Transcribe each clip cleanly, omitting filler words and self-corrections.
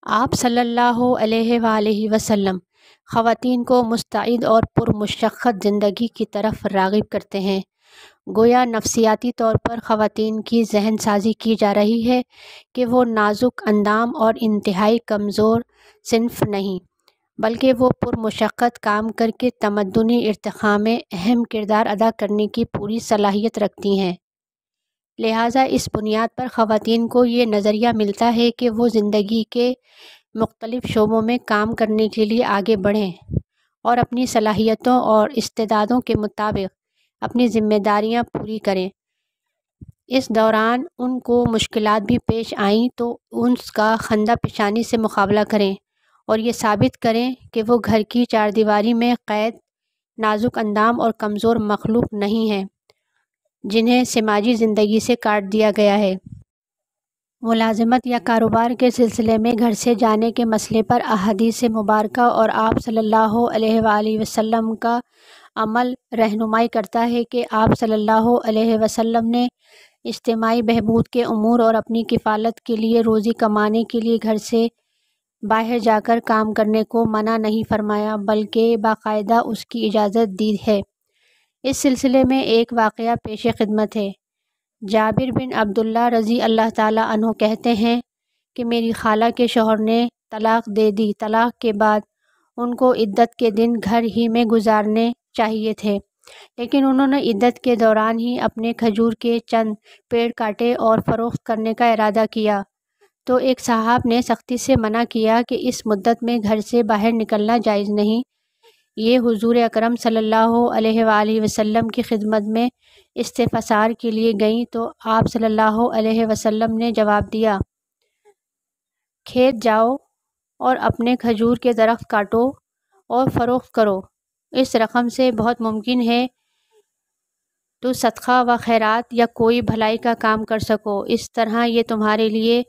آپ صلی اللہ علیہ وآلہ وسلم خواتین کو مستعد اور پرمشقت زندگی کی طرف راغب کرتے ہیں۔ گویا نفسیاتی طور پر خواتین کی ذہن سازی کی جا رہی ہے کہ وہ نازک اندام اور انتہائی کمزور صنف نہیں، بلکہ وہ پرمشقت کام کر کے تمدنی ارتقاء میں اہم کردار ادا کرنے کی پوری صلاحیت رکھتی ہیں۔ لہٰذا اس بنیاد پر خواتین کو یہ نظریہ ملتا ہے کہ وہ زندگی کے مختلف شعبوں میں کام کرنے کے لیے آگے بڑھیں اور اپنی صلاحیتوں اور استعدادوں کے مطابق اپنی ذمہ داریاں پوری کریں۔ اس دوران ان کو مشکلات بھی پیش آئیں تو اس کا خندہ پیشانی سے مقابلہ کریں اور یہ ثابت کریں کہ وہ گھر کی چار دیواری میں قید نازک اندام اور کمزور مخلوق نہیں ہیں جنہیں سماجی زندگی سے کاٹ دیا گیا ہے۔ ملازمت یا کاروبار کے سلسلے میں گھر سے جانے کے مسئلے پر احادیث مبارکہ اور آپ صلی اللہ علیہ وآلہ وسلم کا عمل رہنمائی کرتا ہے کہ آپ صلی اللہ علیہ وسلم نے اجتماعی بہبود کے امور اور اپنی کفالت کے لیے روزی کمانے کے لیے گھر سے باہر جا کر کام کرنے کو منع نہیں فرمایا، بلکہ باقاعدہ اس کی اجازت دی ہے۔ اس سلسلے میں ایک واقعہ پیش خدمت ہے۔ جابر بن عبداللہ رضی اللہ تعالیٰ عنہ کہتے ہیں کہ میری خالہ کے شوہر نے طلاق دے دی۔ طلاق کے بعد ان کو عدت کے دن گھر ہی میں گزارنے چاہیے تھے، لیکن انہوں نے عدت کے دوران ہی اپنے کھجور کے چند پیڑ کاٹے اور فروخت کرنے کا ارادہ کیا تو ایک صاحب نے سختی سے منع کیا کہ اس مدت میں گھر سے باہر نکلنا جائز نہیں۔ یہ حضور اکرم صلی اللہ علیہ وآلہ وسلم کی خدمت میں استفسار کے لیے گئیں تو آپ صلی اللہ علیہ وسلم نے جواب دیا، کھیت جاؤ اور اپنے کھجور کے درخت کاٹو اور فروخت کرو، اس رقم سے بہت ممکن ہے تو صدقہ و خیرات یا کوئی بھلائی کا کام کر سکو، اس طرح یہ تمہارے لیے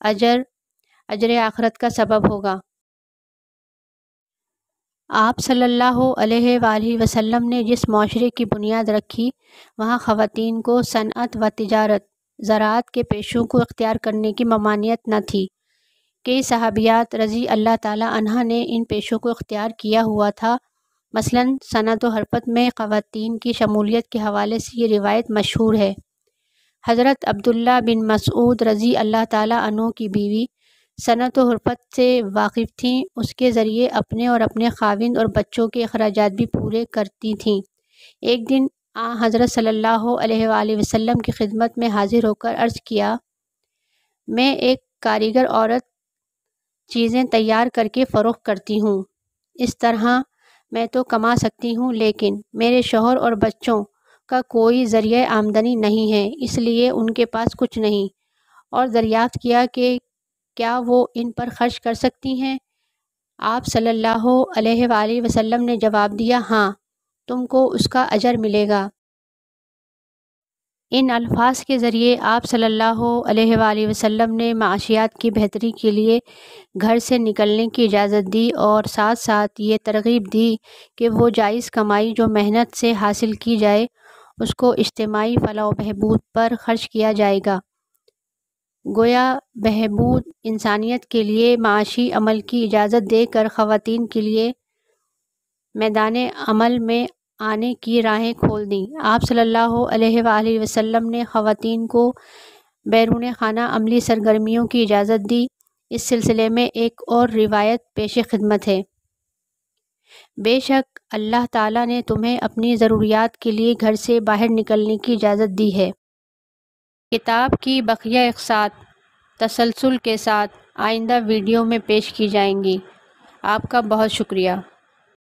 اجر آخرت کا سبب ہوگا۔ آپ صلی اللہ علیہ وآلہ وسلم نے جس معاشرے کی بنیاد رکھی وہاں خواتین کو صنعت و تجارت، زراعت کے پیشوں کو اختیار کرنے کی ممانعت نہ تھی۔ کئی صحابیات رضی اللہ تعالیٰ عنہا نے ان پیشوں کو اختیار کیا ہوا تھا۔ مثلاً صنعت و حرفت میں خواتین کی شمولیت کے حوالے سے یہ روایت مشہور ہے۔ حضرت عبداللہ بن مسعود رضی اللہ تعالیٰ عنہ کی بیوی صنعت و حرفت سے واقف تھیں، اس کے ذریعے اپنے اور اپنے خاوند اور بچوں کے اخراجات بھی پورے کرتی تھیں۔ ایک دن حضرت صلی اللہ علیہ وآلہ وسلم کی خدمت میں حاضر ہو کر عرض کیا، میں ایک کاریگر عورت چیزیں تیار کر کے فروخت کرتی ہوں، اس طرح میں تو کما سکتی ہوں، لیکن میرے شوہر اور بچوں کا کوئی ذریعہ آمدنی نہیں ہے، اس لیے ان کے پاس کچھ نہیں، اور دریافت کیا کہ کیا وہ ان پر خرچ کر سکتی ہیں؟ آپ صلی اللہ علیہ وآلہ وسلم نے جواب دیا، ہاں، تم کو اس کا اجر ملے گا۔ ان الفاظ کے ذریعے آپ صلی اللہ علیہ وآلہ وسلم نے معاشیات کی بہتری کے لیے گھر سے نکلنے کی اجازت دی اور ساتھ ساتھ یہ ترغیب دی کہ وہ جائز کمائی جو محنت سے حاصل کی جائے اس کو اجتماعی فلاح و بہبود پر خرچ کیا جائے گا۔ گویا بہبود انسانیت کے لیے معاشی عمل کی اجازت دے کر خواتین کے لیے میدان عمل میں آنے کی راہیں کھول دیں۔ آپ صلی اللہ علیہ وآلہ وسلم نے خواتین کو بیرون خانہ عملی سرگرمیوں کی اجازت دی۔ اس سلسلے میں ایک اور روایت پیش خدمت ہے، بے شک اللہ تعالیٰ نے تمہیں اپنی ضروریات کے لیے گھر سے باہر نکلنے کی اجازت دی ہے۔ کتاب کی بقیہ اقساط تسلسل کے ساتھ آئندہ ویڈیو میں پیش کی جائیں گی۔ آپ کا بہت شکریہ۔